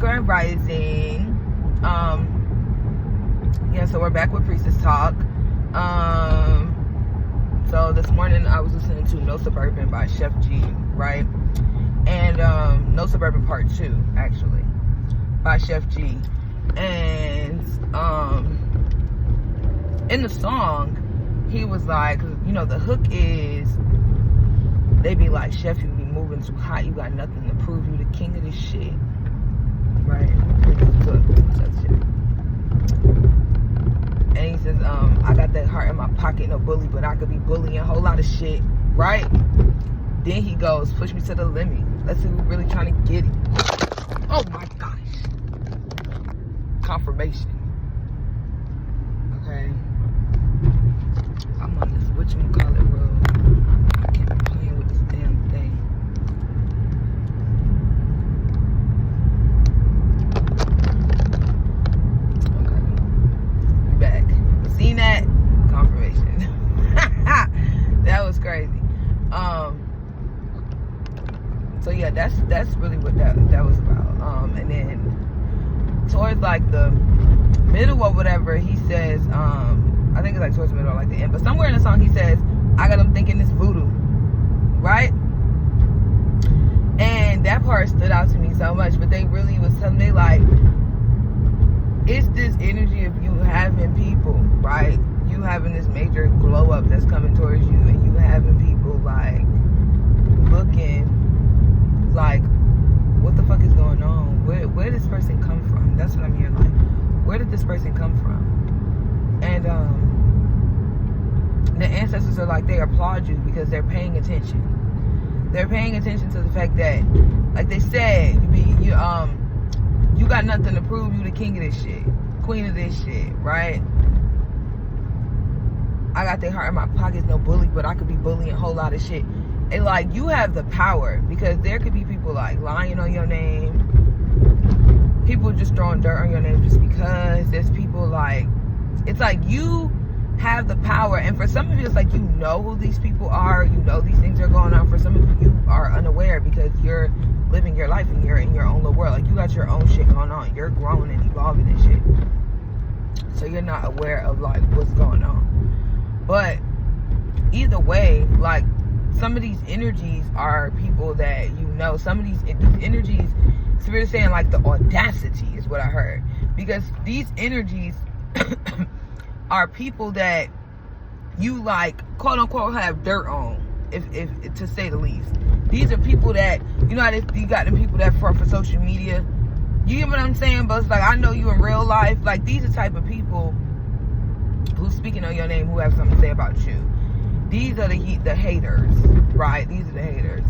Grand Rising. Yeah, so we're back with Priestess Talk. So this morning I was listening to No Suburban by Chef G, right? And No Suburban Part 2, actually, by Chef G. And in the song, he was like, you know, the hook is, they be like, Chef, you be moving too hot, you got nothing to prove, you the king of this shit. Right? And he says, I got that heart in my pocket, no bully, but I could be bullying a whole lot of shit, right? Then he goes, push me to the limit. Let's see who's really trying to get it. Oh my gosh. Confirmation. Okay. I'm on this whatchamacallit road. I can't be playing with this damn thing. Seen that? Confirmation. That was crazy. So yeah, that's really what that was about. And then towards like the middle or whatever, he says, I think it's like towards the middle or like the end, but somewhere in the song he says, I got them thinking it's voodoo, right? And that part stood out to me so much, but they really was telling me like, it's this energy of you having people, right? You having this major glow up that's coming towards you, and you having people like looking like, what the fuck is going on? Where did this person come from? That's what I'm hearing. Like, where did this person come from? And the ancestors are like, they applaud you because they're paying attention. They're paying attention to the fact that, like they said, you got nothing to prove, you the king of this shit, queen of this shit, right? I got their heart in my pockets, no bully, but I could be bullying a whole lot of shit. And like, you have the power, because there could be people like lying on your name, people just throwing dirt on your name just because. There's people like, it's like you have the power, and for some of you it's like, you know who these people are, you know these things are going on. For some of you are unaware because you're living your life and you're in your own little world. Like, you got your own shit going on, you're growing and evolving and shit, so you're not aware of like what's going on. But either way, like, some of these energies are people that you know. Some of these energies, Spirit is saying like the audacity is what I heard, because these energies are people that you like, quote unquote, have dirt on, if to say the least. These are people that, you know how you got them people that for social media. You get what I'm saying? But it's like, I know you in real life. Like, these are the type of people who's speaking on your name, who have something to say about you. These are the haters, right? These are the haters.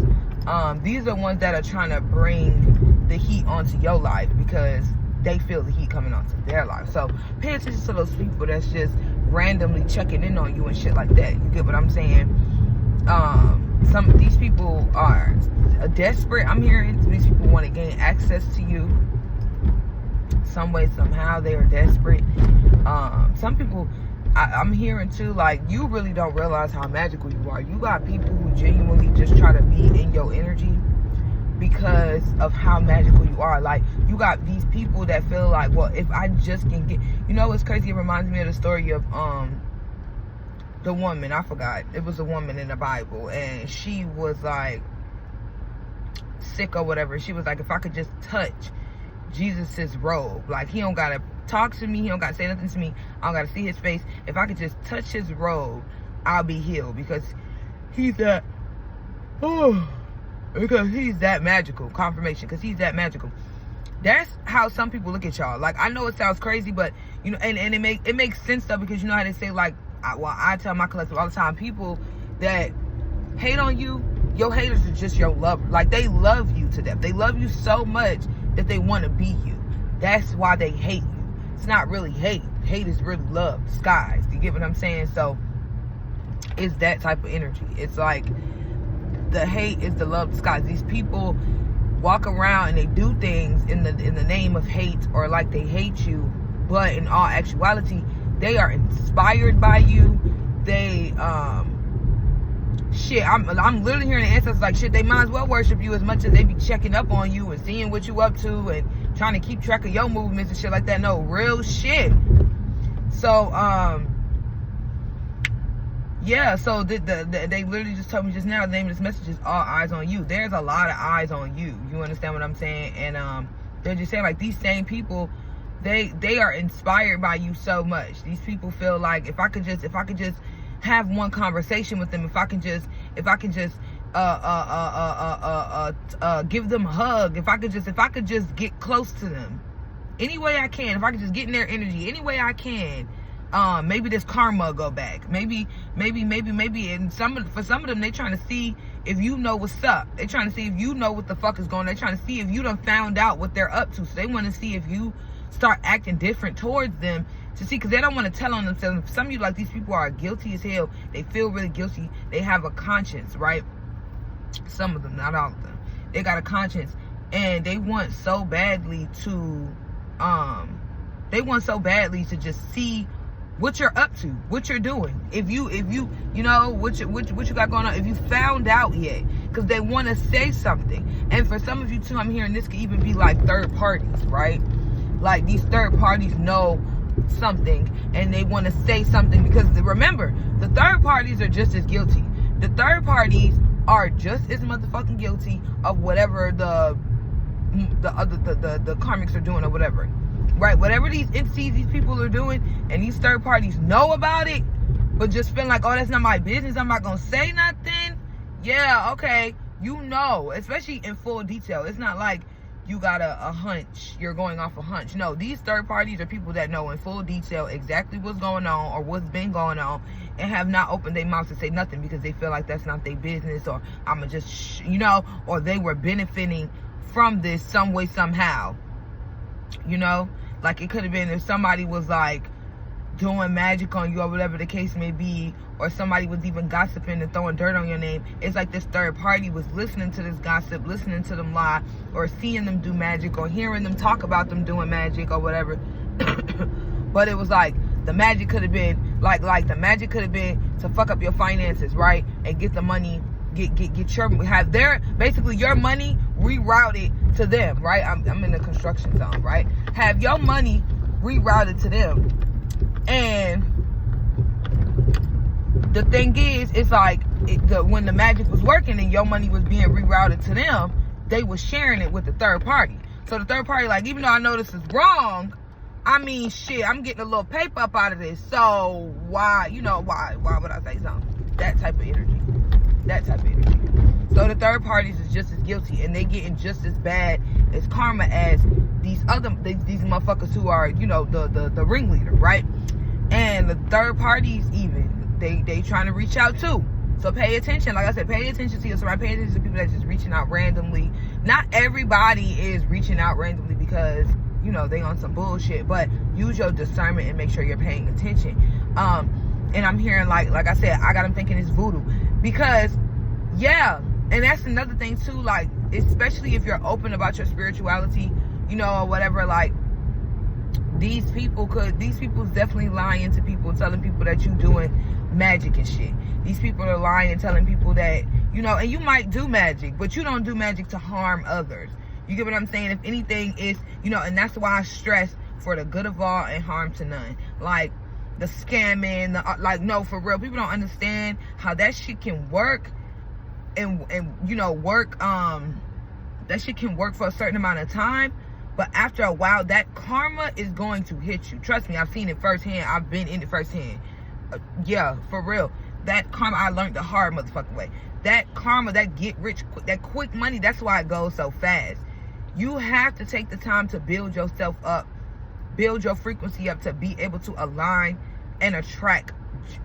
These are ones that are trying to bring the heat onto your life because they feel the heat coming onto their life. So pay attention to those people that's just randomly checking in on you and shit like that. You get what I'm saying? Some of these people are desperate. I'm hearing these people want to gain access to you some way, somehow. They are desperate. Some people, I'm hearing too, like, you really don't realize how magical you are. You got people who genuinely just try to be in your energy because of how magical you are. Like, you got these people that feel like, well, if I just can get, you know what's crazy? It reminds me of the story of the woman, I forgot, it was a woman in the Bible, and she was like sick or whatever. She was like, if I could just touch Jesus's robe, like, he don't gotta talk to me, he don't gotta say nothing to me, I don't gotta see his face, if I could just touch his robe, I'll be healed, because he's that magical. Confirmation, because he's that magical. That's how some people look at y'all. Like, I know it sounds crazy, but you know, and it makes sense though, because you know how they say, like, I tell my collective all the time, people that hate on you, your haters are just your lover. Like, they love you to death. They love you so much that they want to be you. That's why they hate you. It's not really hate. Hate is really love disguised. You get what I'm saying? So it's that type of energy. It's like the hate is the love disguised. These people walk around and they do things in the name of hate, or like they hate you, but in all actuality, they are inspired by you. They shit, I'm literally hearing the ancestors like, shit, they might as well worship you as much as they be checking up on you and seeing what you up to and trying to keep track of your movements and shit like that. No, real shit. So, yeah, so they literally just told me just now, the name of this message is All Eyes on You. There's a lot of eyes on you. You understand what I'm saying? And they're just saying, like, these same people, they are inspired by you so much. These people feel like if I could just have one conversation with them, if I can just give them a hug, if I could just get close to them any way I can, if I could just get in their energy any way I can, maybe this karma will go back. Maybe. And for some of them, they trying to see if you know what's up. They trying to see if you know what the fuck is going on. They trying to see if you done found out what they're up to. So they want to see if you start acting different towards them, to see, because they don't want to tell on themselves. Some of you, like, these people are guilty as hell. They feel really guilty. They have a conscience, right? Some of them, not all of them. They got a conscience, and they want so badly to just see what you're up to, what you're doing. If you know what you got going on, if you found out yet, because they want to say something. And for some of you too, I'm hearing this could even be like third parties, right? Like, these third parties know something and they want to say something, because remember, the third parties are just as guilty. The third parties are just as motherfucking guilty of whatever the karmics are doing or whatever, right? Whatever these entities, these people are doing, and these third parties know about it, but just feeling like, oh, that's not my business, I'm not gonna say nothing. Yeah, okay, you know, especially in full detail. It's not like you got a hunch, you're going off a hunch. No, these third parties are people that know in full detail exactly what's going on or what's been going on, and have not opened their mouths to say nothing because they feel like that's not their business, or I'ma just or they were benefiting from this some way, somehow. Like, it could have been if somebody was like doing magic on you or whatever the case may be, or somebody was even gossiping and throwing dirt on your name. It's like this third party was listening to this gossip, listening to them lie, or seeing them do magic, or hearing them talk about them doing magic or whatever. But it was like the magic could have been the magic could have been to fuck up your finances, right? And get the money, have basically your money rerouted to them, right? I'm in the construction zone, right? Have your money rerouted to them. And the thing is, it's like when the magic was working and your money was being rerouted to them, they was sharing it with the third party. So the third party, like, even though I know this is wrong, I mean, shit, I'm getting a little paper up out of this. So why would I say something? That type of energy. So the third parties is just as guilty, and they getting just as bad as karma as these motherfuckers who are, the ringleader, right? And the third parties, even they trying to reach out too. So pay attention. Like I said, pay attention to your surroundings. Pay attention to people that's just reaching out randomly. Not everybody is reaching out randomly because they on some bullshit, but use your discernment and make sure you're paying attention. And I'm hearing, like I said, I got them thinking it's voodoo, because and that's another thing too, like, especially if you're open about your spirituality, or whatever, like, these people definitely lying to people, telling people that you doing magic and shit. These people are lying, telling people that, and you might do magic, but you don't do magic to harm others. You get what I'm saying? If anything, is, and that's why I stress for the good of all and harm to none. Like, the scamming, no, for real, people don't understand how that shit can work, and work, that shit can work for a certain amount of time, but after a while, that karma is going to hit you. Trust me, I've seen it firsthand. I've been in it firsthand. Yeah, for real. That karma, I learned the hard motherfucking way. That karma, that get rich, that quick money, that's why it goes so fast. You have to take the time to build yourself up, build your frequency up, to be able to align and attract,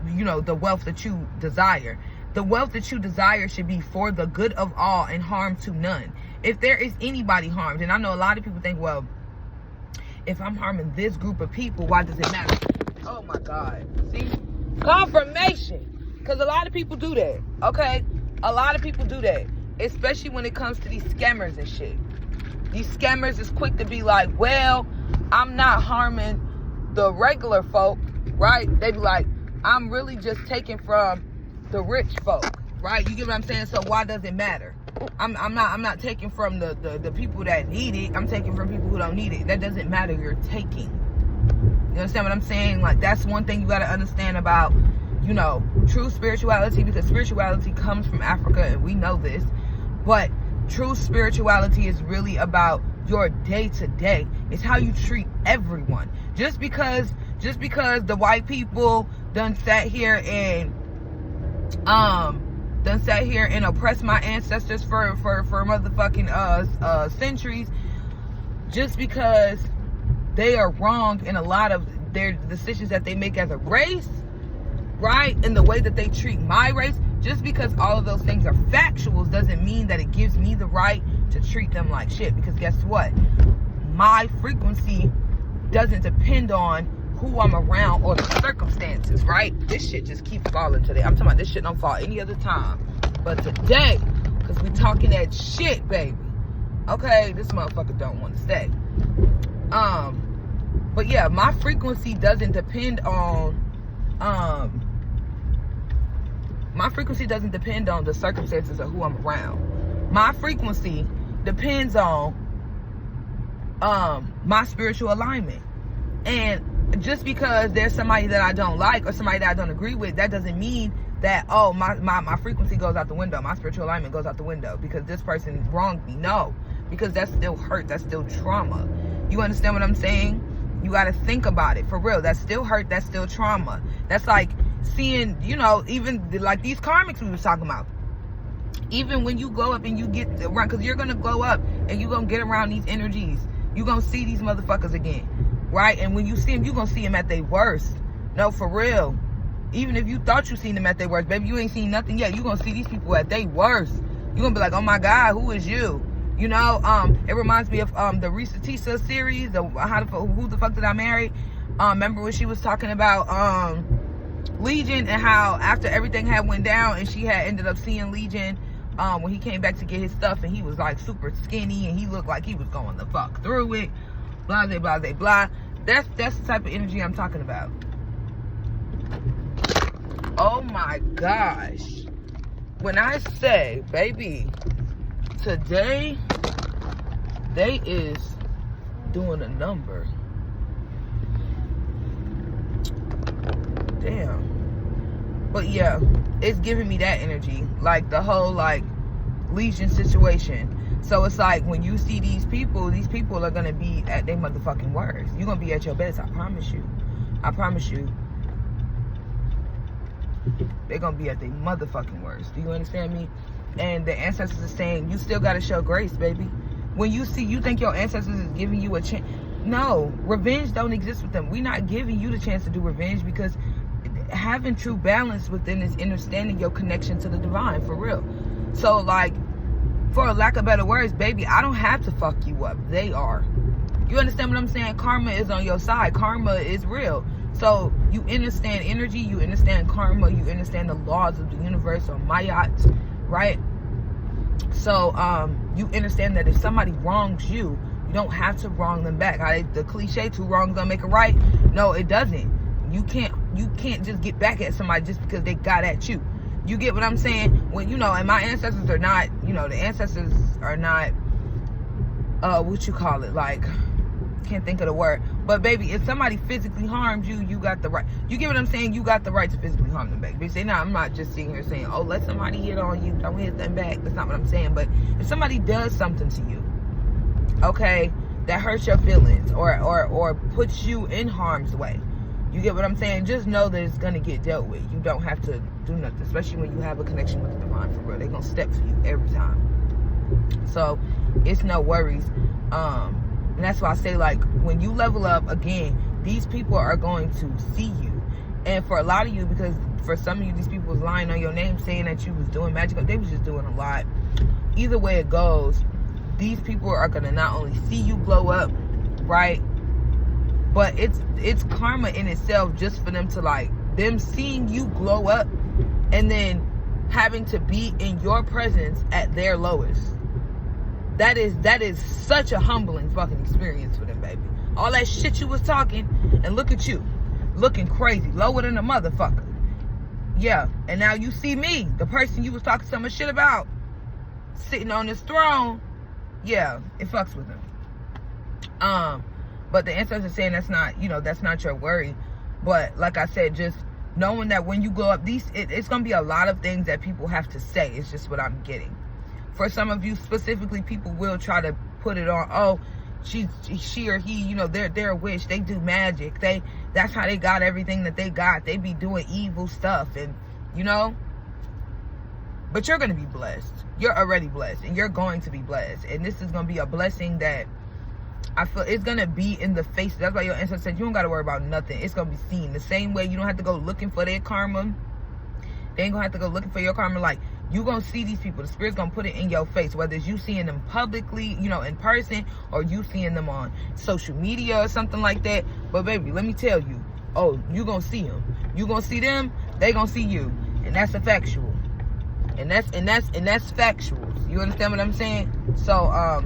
the wealth that you desire. The wealth that you desire should be for the good of all and harm to none. If there is anybody harmed, and I know a lot of people think, well, if I'm harming this group of people, why does it matter? Oh my God. See? Confirmation. Because a lot of people do that. Okay? A lot of people do that. Especially when it comes to these scammers and shit. These scammers is quick to be like, well, I'm not harming the regular folk, right? They be like, I'm really just taking from the rich folk, right? You get what I'm saying? So why does it matter? I'm not taking from the people that need it. I'm taking from people who don't need it. That doesn't matter. You're taking. You understand what I'm saying? Like, that's one thing you got to understand about, you know, true spirituality, because spirituality comes from Africa, and we know this. But true spirituality is really about your day-to-day. It's how you treat everyone. Just because the white people done sat here and oppressed my ancestors for motherfucking centuries, just because they are wrong in a lot of their decisions that they make as a race, right? And the way that they treat my race, just because all of those things are factuals doesn't mean that it gives me the right to treat them like shit. Because guess what? My frequency doesn't depend on who I'm around or the circumstances, right? This shit just keeps falling today. I'm talking about this shit don't fall any other time. But today, because we talking that shit, baby. Okay, this motherfucker don't want to stay. But yeah, my frequency doesn't depend on the circumstances of who I'm around. My frequency depends on my spiritual alignment. And just because there's somebody that I don't like or somebody that I don't agree with, that doesn't mean that, oh, my frequency goes out the window, my spiritual alignment goes out the window because this person wronged me. No, because that's still hurt, that's still trauma. You understand what I'm saying? You got to think about it, for real. That's still hurt, that's still trauma. That's like seeing, you know, even like these karmics we was talking about. Even when you go up and you get around, because you're going to go up and you're going to get around these energies, you're going to see these motherfuckers again, right? And when you see them, you're going to see them at their worst. No, for real. Even if you thought you seen them at their worst, baby, you ain't seen nothing yet. You're going to see these people at their worst. You're going to be like, oh my God, who is you? You know, it reminds me of the Risa Tisa series, Who the Fuck Did I Marry? Remember when she was talking about Legion and how after everything had went down and she had ended up seeing Legion when he came back to get his stuff, and he was like super skinny and he looked like he was going the fuck through it, blah, blah, blah, blah, blah. That's the type of energy I'm talking about. Oh my gosh. When I say, baby, today, they is doing a number. Damn. But yeah, it's giving me that energy. Like the whole like Legion situation. So it's like when you see these people are gonna be at their motherfucking worst. You're gonna be at your best, I promise you. I promise you. They're gonna be at their motherfucking worst. Do you understand me? And the ancestors are saying, you still gotta show grace, baby. When you think your ancestors is giving you a chance. No, revenge don't exist with them. We're not giving you the chance to do revenge, because having true balance within is understanding your connection to the divine, for real. So like, for lack of better words, baby, I don't have to fuck you up. They are. You understand what I'm saying? Karma is on your side. Karma is real. So you understand energy, you understand karma, you understand the laws of the universe, or Mayat, right? So you understand that if somebody wrongs you, you don't have to wrong them back. The cliche, 2 wrongs don't make a right. No, it doesn't. You can't just get back at somebody just because they got at you. You get what I'm saying? When, you know, and my ancestors are not, you know, the ancestors are not, what you call it, like, can't think of the word. But baby, if somebody physically harmed you, you got the right. You get what I'm saying? You got the right to physically harm them back. They say, nah, I'm not just sitting here saying, oh, let somebody hit on you, don't hit them back. That's not what I'm saying. But if somebody does something to you, okay, that hurts your feelings or puts you in harm's way, you get what I'm saying? Just know that it's gonna get dealt with. You don't have to do nothing, especially when you have a connection with the divine, for real. They're gonna step for you every time. So it's no worries. And that's why I say, like, when you level up, again, these people are going to see you. And for a lot of you, because for some of you, these people was lying on your name saying that you was doing magic, they was just doing a lot. Either way it goes, these people are going to not only see you glow up, right? But it's karma in itself just for them to, like, them seeing you glow up and then having to be in your presence at their lowest. That is such a humbling fucking experience for them, baby. All that shit you was talking, and look at you, looking crazy, lower than a motherfucker. Yeah, and now you see me, the person you was talking so much shit about. sitting on this throne, yeah, it fucks with them. But the ancestors saying that's not, that's not your worry. But like I said, just knowing that when you go up, it's gonna be a lot of things that people have to say. It's just what I'm getting. For some of you specifically, people will try to put it on, oh, she or he, they're a witch, they do magic, that's how they got everything that they got, they be doing evil stuff, and but you're gonna be blessed. You're already blessed, and you're going to be blessed, and this is gonna be a blessing that I feel it's gonna be in the face. That's why your ancestor said you don't gotta worry about nothing. It's gonna be seen. The same way you don't have to go looking for their karma, they ain't gonna have to go looking for your karma. Like, you gonna see these people, the spirit's gonna put it in your face, whether it's you seeing them publicly, in person, or you seeing them on social media or something like that. But baby, let me tell you, you gonna see them, you gonna see them, they gonna see you, and that's a factual, and that's factual. You understand what I'm saying? So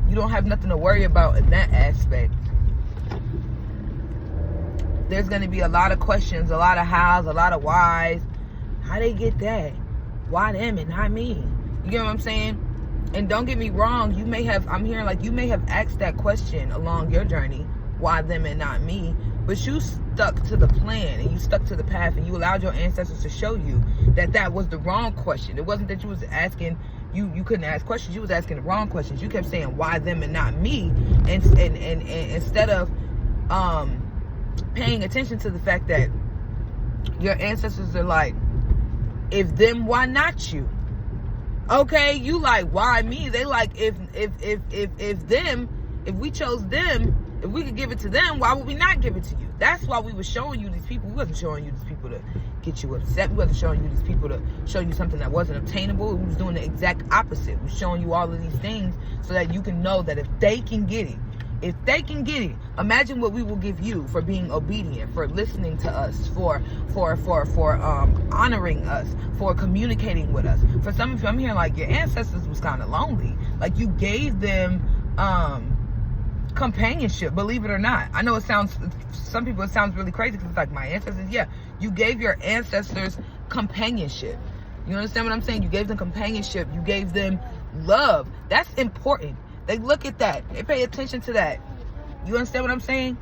you don't have nothing to worry about in that aspect. There's gonna be a lot of questions, a lot of hows, a lot of whys. How they get that? Why them and not me? You get what I'm saying? And don't get me wrong, I'm hearing like you may have asked that question along your journey, why them and not me? But you stuck to the plan, and you stuck to the path, and you allowed your ancestors to show you that was the wrong question. It wasn't that you was asking, you couldn't ask questions, you was asking the wrong questions. You kept saying, why them and not me? And instead of paying attention to the fact that your ancestors are like, if them, why not you? Okay, you like, why me? They like, if them, if we chose them, if we could give it to them, why would we not give it to you? That's why we were showing you these people. We wasn't showing you these people to get you upset. We wasn't showing you these people to show you something that wasn't obtainable. We was doing the exact opposite. We was showing you all of these things so that you can know that if they can get it, imagine what we will give you for being obedient, for listening to us, for honoring us, for communicating with us. For some of you, I'm hearing like your ancestors was kind of lonely. Like you gave them companionship, believe it or not. I know some people it sounds really crazy because it's like my ancestors. Yeah, you gave your ancestors companionship. You understand what I'm saying? You gave them companionship. You gave them love. That's important. They look at that. They pay attention to that. You understand what I'm saying?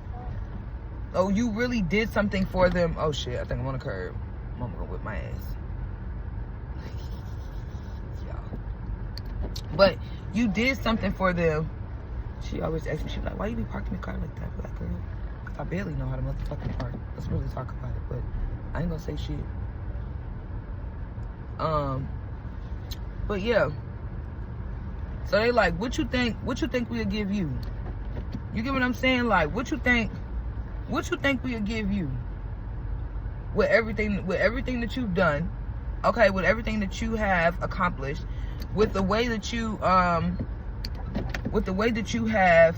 Oh, you really did something for them. Oh shit, I think I'm on a curb. Mama gonna whip my ass. Y'all. But you did something for them. She always asks me, she's like, why you be parking your car like that? I'm like, girl, I barely know how to motherfucking park. Let's really talk about it, but I ain't gonna say shit. But yeah. So they like, what you think we'll give you? You get what I'm saying? Like, what you think we'll give you? With everything that you've done, okay, with everything that you have accomplished, with the way that you have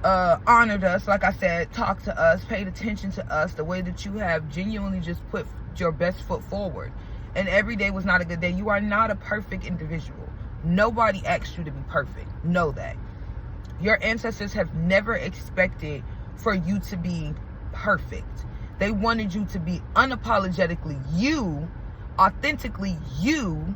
honored us, like I said, talked to us, paid attention to us, the way that you have genuinely just put your best foot forward. And every day was not a good day. You are not a perfect individual. Nobody asked you to be perfect. Know that. Your ancestors have never expected for you to be perfect. They wanted you to be unapologetically you, authentically you,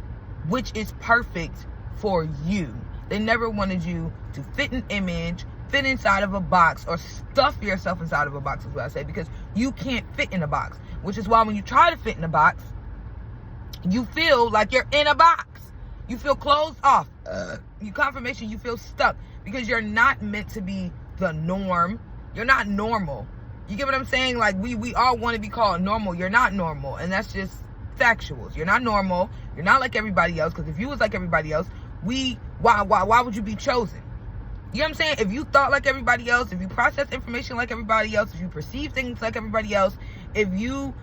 which is perfect for you. They never wanted you to fit an image, fit inside of a box, or stuff yourself inside of a box, is what I say, because you can't fit in a box. Which is why when you try to fit in a box, you feel like you're in a box. You feel closed off. You confirmation, you feel stuck because you're not meant to be the norm. You're not normal. You get what I'm saying? Like we all want to be called normal. You're not normal, and that's just factuals. You're not normal. You're not like everybody else. Because if you was like everybody else, why would you be chosen? You know what I'm saying? If you thought like everybody else, if you process information like everybody else, if you perceive things like everybody else, if you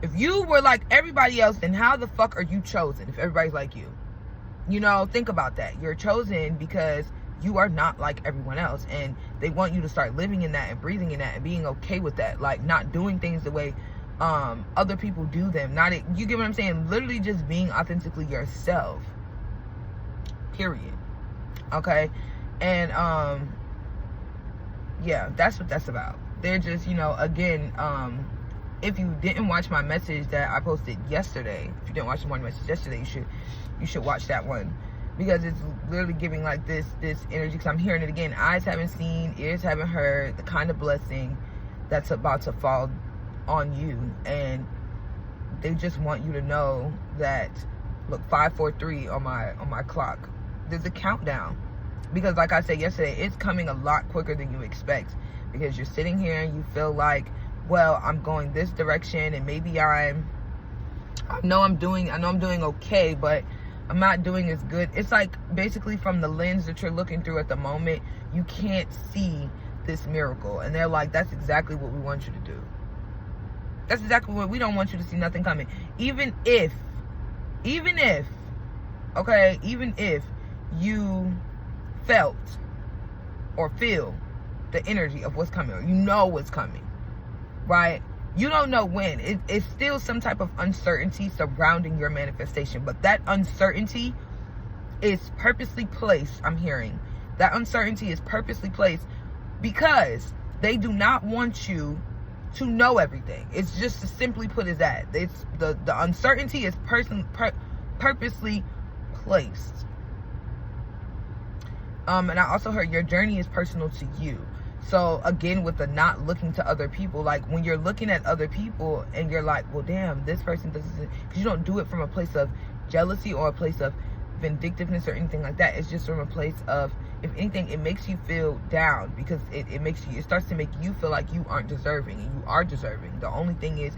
were like everybody else, then how the fuck are you chosen if everybody's like you? You know, think about that. You're chosen because you are not like everyone else, and they want you to start living in that and breathing in that and being okay with that, like not doing things the way other people do them. You get what I'm saying? Literally just being authentically yourself. Period. Okay? And yeah, that's what that's about. They're just, again, if you didn't watch my message that I posted yesterday, if you didn't watch the morning message yesterday, you should watch that one, because it's literally giving like this energy, because I'm hearing it again. Eyes haven't seen, ears haven't heard the kind of blessing that's about to fall on you. And they just want you to know that, look, 543 on my clock, there's a countdown, because like I said yesterday, it's coming a lot quicker than you expect, because you're sitting here and you feel like, well, I'm going this direction, and maybe I know I'm doing okay, but I'm not doing as good. It's like, basically, from the lens that you're looking through at the moment, you can't see this miracle. And they're like, that's exactly what we want you to do. That's exactly what we don't want you to see nothing coming. Even if you felt or feel the energy of what's coming, or you know what's coming, right? You don't know when. It's still some type of uncertainty surrounding your manifestation, but that uncertainty is purposely placed. I'm hearing that uncertainty is purposely placed because they do not want you to know everything. It's just as simply put as that. It's the uncertainty is purposely placed. And I also heard your journey is personal to you. So again, with the not looking to other people, like when you're looking at other people and you're like, well, damn, this person doesn't, because you don't do it from a place of jealousy or a place of vindictiveness or anything like that. It's just from a place of, if anything, it makes you feel down, because it starts to make you feel like you aren't deserving, and you are deserving. The only thing is,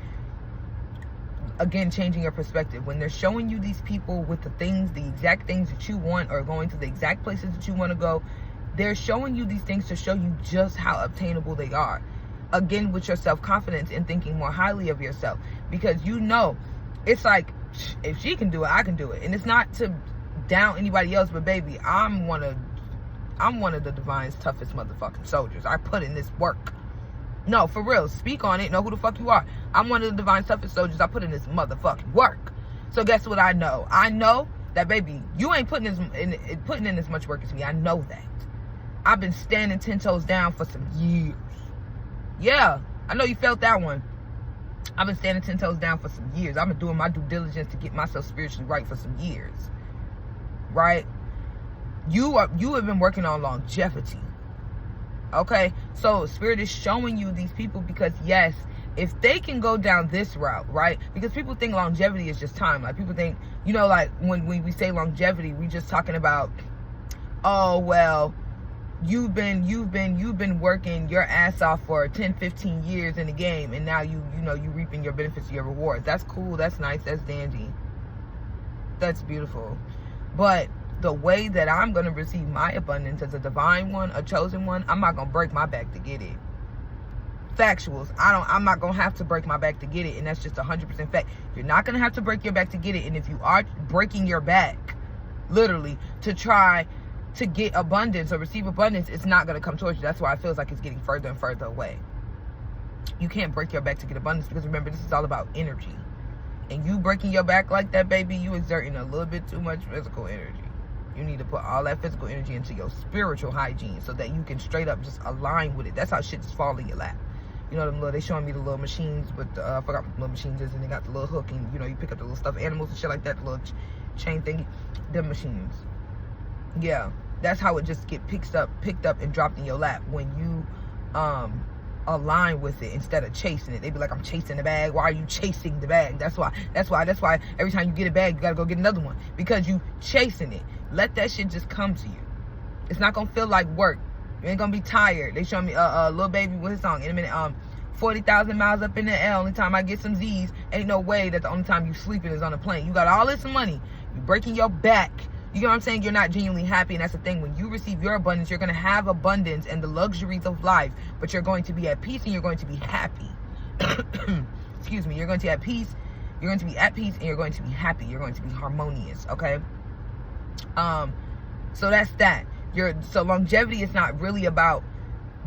again, changing your perspective. When they're showing you these people with the exact things that you want, or going to the exact places that you want to go, they're showing you these things to show you just how obtainable they are. Again, with your self-confidence and thinking more highly of yourself, because you know, it's like, if she can do it, I can do it. And it's not to down anybody else, but baby, I'm one of the divine's toughest motherfucking soldiers. I put in this work. No, for real, speak on it. Know who the fuck you are. I'm one of the divine's toughest soldiers. I put in this motherfucking work. So guess what I know? I know that, baby, you ain't putting in as much work as me. I know that. I've been standing 10 toes down for some years. Yeah, I know you felt that one. I've been standing 10 toes down for some years. I've been doing my due diligence to get myself spiritually right for some years. Right? You have been working on longevity. Okay? So Spirit is showing you these people because, yes, if they can go down this route, right? Because people think longevity is just time. Like, people think, you know, like when we say longevity, we just talking about, oh, well, you've been working your ass off for 10, 15 years in the game, and now you reaping your benefits, your rewards. That's cool, that's nice, that's dandy, that's beautiful. But the way that I'm going to receive my abundance as a divine one, a chosen one, I'm not going to break my back to get it. Factuals. I'm not going to have to break my back to get it, and that's just 100% fact. You're not going to have to break your back to get it, and if you are breaking your back, literally, to try to get abundance or receive abundance, it's not going to come towards you. That's why it feels like it's getting further and further away. You can't break your back to get abundance, because remember, this is all about energy. And you breaking your back like that, baby, you exerting a little bit too much physical energy. You need to put all that physical energy into your spiritual hygiene so that you can straight up just align with it. That's how shit just fall in your lap. You know, they showing me the little machines with the, I forgot what the little machines is, and they got the little hook, and, you know, you pick up the little stuffed animals and shit like that, the little chain thingy. Them machines. Yeah, that's how it just get picked up and dropped in your lap when you align with it instead of chasing it. They be like, I'm chasing the bag. Why are you chasing the bag? That's why every time you get a bag, you gotta go get another one, because you chasing it. Let that shit just come to you. It's not gonna feel like work. You ain't gonna be tired. They show me Lil Baby with his song in a minute. 40,000 miles up in the air. Only time I get some Z's. Ain't no way that the only time you sleeping is on a plane. You got all this money. You breaking your back. You know what I'm saying? You're not genuinely happy, and that's the thing. When you receive your abundance, you're going to have abundance and the luxuries of life, but you're going to be at peace and you're going to be happy. Excuse me. You're going to be at peace. You're going to be at peace and you're going to be happy. You're going to be harmonious, okay? So that's that. So longevity is not really about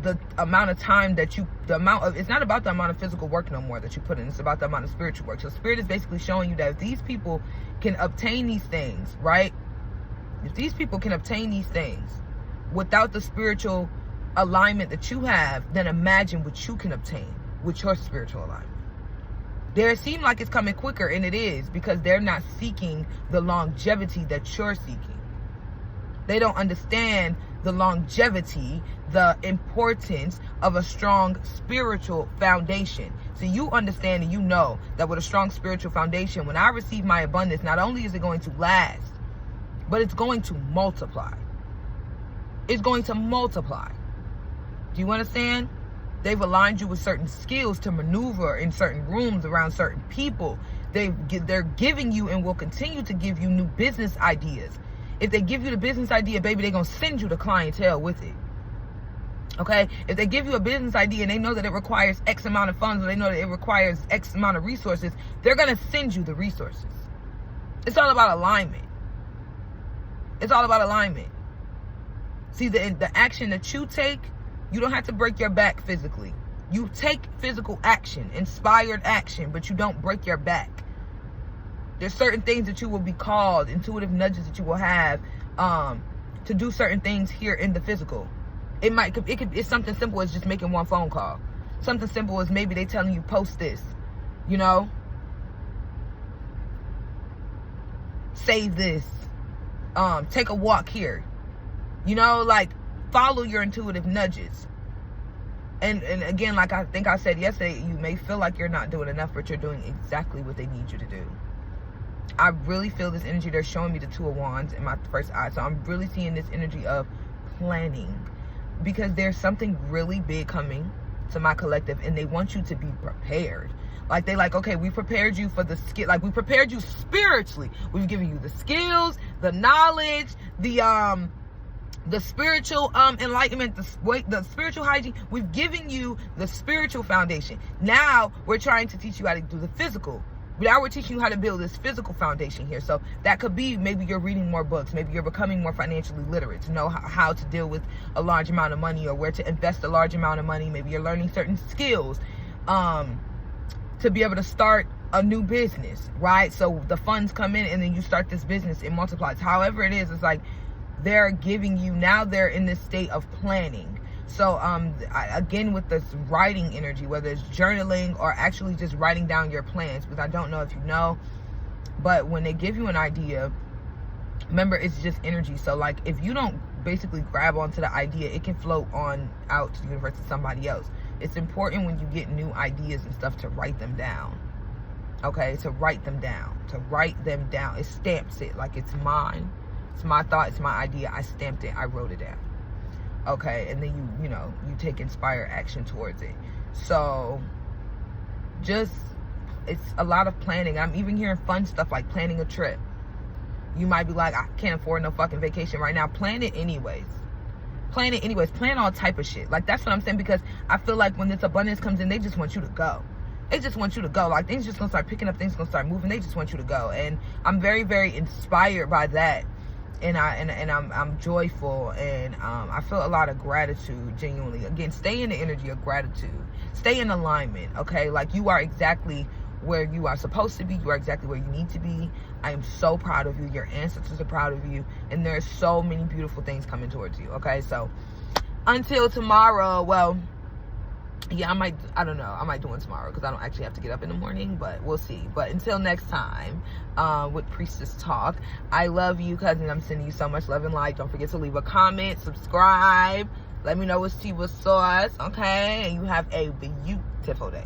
the amount of time that it's not about the amount of physical work no more that you put in. It's about the amount of spiritual work. So Spirit is basically showing you that if these people can obtain these things, right? If these people can obtain these things without the spiritual alignment that you have, then imagine what you can obtain with your spiritual alignment. They seem like it's coming quicker, and it is, because they're not seeking the longevity that you're seeking. They don't understand the longevity, the importance of a strong spiritual foundation. So you understand and you know that with a strong spiritual foundation, when I receive my abundance, not only is it going to last, but it's going to multiply. It's going to multiply. Do you understand? They've aligned you with certain skills to maneuver in certain rooms around certain people. They're giving you and will continue to give you new business ideas. If they give you the business idea, baby, they're going to send you the clientele with it. Okay? If they give you a business idea and they know that it requires X amount of funds, or they know that it requires X amount of resources, they're going to send you the resources. It's all about alignment. It's all about alignment. See, the action that you take, you don't have to break your back physically. You take physical action, inspired action, but you don't break your back. There's certain things that you will be called, intuitive nudges that you will have to do certain things here in the physical. It's something simple as just making one phone call. Something simple as maybe they telling you post this, you know, save this, take a walk here, you know, like follow your intuitive nudges. And again, like I think I said yesterday, you may feel like you're not doing enough, but you're doing exactly what they need you to do. I really feel this energy. They're showing me the Two of Wands in my first eye. So I'm really seeing this energy of planning, because there's something really big coming to my collective, and they want you to be prepared. Like, they like, okay, we prepared you for the skill. Like, we prepared you spiritually. We've given you the skills, the knowledge, the spiritual enlightenment, the spiritual hygiene. We've given you the spiritual foundation. Now we're trying to teach you how to do the physical. Now we're teaching you how to build this physical foundation here. So that could be, maybe you're reading more books. Maybe you're becoming more financially literate to know how to deal with a large amount of money, or where to invest a large amount of money. Maybe you're learning certain skills to be able to start a new business, right? So the funds come in and then you start this business, it multiplies. However it is, it's like they're giving you, now they're in this state of planning. So again, with this writing energy, whether it's journaling or actually just writing down your plans, because I don't know if you know, but when they give you an idea, remember, it's just energy. So like, if you don't basically grab onto the idea, it can float on out to the universe to somebody else. It's important when you get new ideas and stuff to write them down. Okay, to write them down. It stamps it like it's mine. It's my thought, it's my idea. I stamped it, I wrote it down. Okay, and then you take inspired action towards it. So just, it's a lot of planning. I'm even hearing fun stuff like planning a trip. You might be like, I can't afford no fucking vacation right now. Plan it anyways. Plan all type of shit. Like, that's what I'm saying, because I feel like when this abundance comes in, they just want you to go. They just want you to go. Like, things just gonna start picking up, things gonna start moving. They just want you to go. And I'm very, very inspired by that. And I'm joyful, and I feel a lot of gratitude, genuinely. Again, stay in the energy of gratitude. Stay in alignment, okay? Like, you are exactly where you are supposed to be. You are exactly where you need to be. I am so proud of you. Your ancestors are proud of you. And there's so many beautiful things coming towards you, okay? So, until tomorrow, well, yeah, I don't know. I might do one tomorrow because I don't actually have to get up in the morning, but we'll see. But until next time, with Priestess Talk, I love you, cousin. I'm sending you so much love and light. Don't forget to leave a comment, subscribe. Let me know what's tea with sauce, okay? And you have a beautiful day.